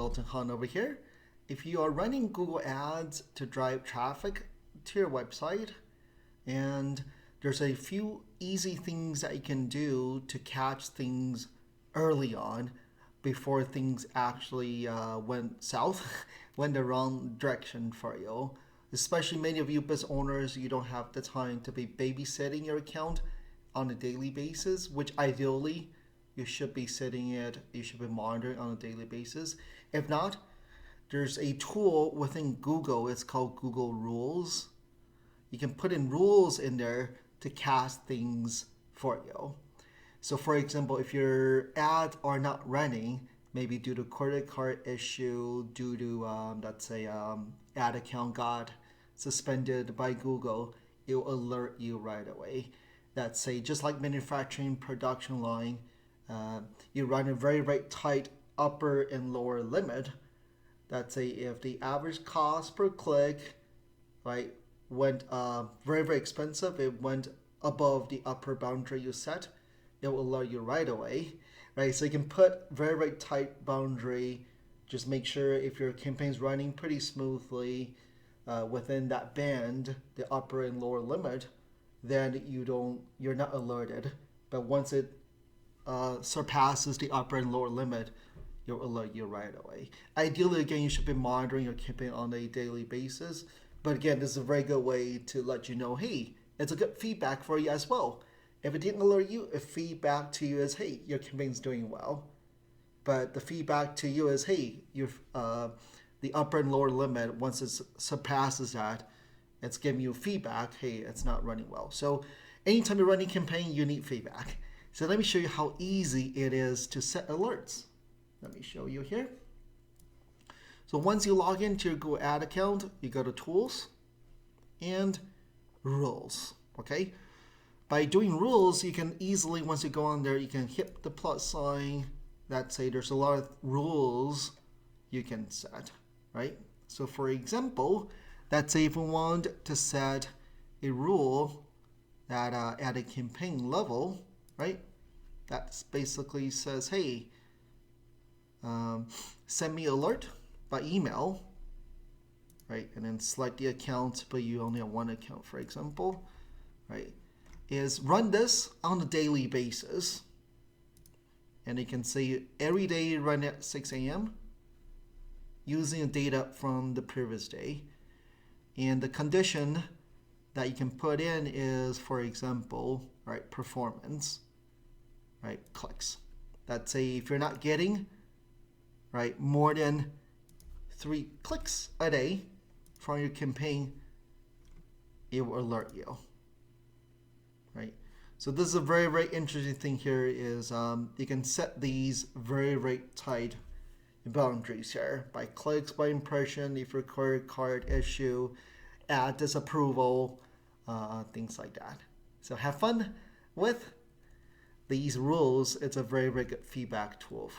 Wilton Han over here. If you are running Google Ads to drive traffic to your website, and there's a few easy things that you can do to catch things early on before things actually went south, went the wrong direction for you. Especially many of you business owners, you don't have the time to be babysitting your account on a daily basis, which ideally you should be setting it, you should be monitoring on a daily basis. If not, there's a tool within Google, it's called Google Rules. You can put in rules in there to cast things for you. So for example, if your ads are not running, maybe due to credit card issue, due to let's say ad account got suspended by Google, it will alert you right away. Let's say just like manufacturing production line, you run a very tight upper and lower limit. Let's say if the average cost per click, right, went very expensive, it went above the upper boundary you set, it will alert you right away, right? So you can put very tight boundary. Just make sure if your campaign's running pretty smoothly within that band, the upper and lower limit, then you're not alerted. But once it surpasses the upper and lower limit, it'll alert you right away. Ideally, again, you should be monitoring your campaign on a daily basis. But again, this is a very good way to let you know, hey, it's a good feedback for you as well. If it didn't alert you, a feedback to you is, hey, your campaign's doing well. But the feedback to you is, hey, the upper and lower limit, once it surpasses that, it's giving you feedback, hey, it's not running well. So anytime you're running a campaign, you need feedback. So let me show you how easy it is to set alerts. Let me show you here. So once you log into your Google Ad account, you go to Tools and Rules, okay? By doing rules, you can easily, once you go on there, you can hit the plus sign. Let's say there's a lot of rules you can set, right? So for example, let's say if we want to set a rule that at a campaign level, right? That basically says, hey, send me alert by email, right? And then select the account, but you only have one account, for example, right? Is run this on a daily basis. And you can say every day run at 6 a.m. using the data from the previous day. And the condition that you can put in is, for example, right, performance, right, clicks. Let's say if you're not getting, right, more than 3 clicks a day from your campaign, it will alert you, right? So this is a very interesting thing here is you can set these very tight boundaries here by clicks, by impression, if your credit card issue, ad disapproval, things like that. So have fun with these rules. It's a very good feedback tool.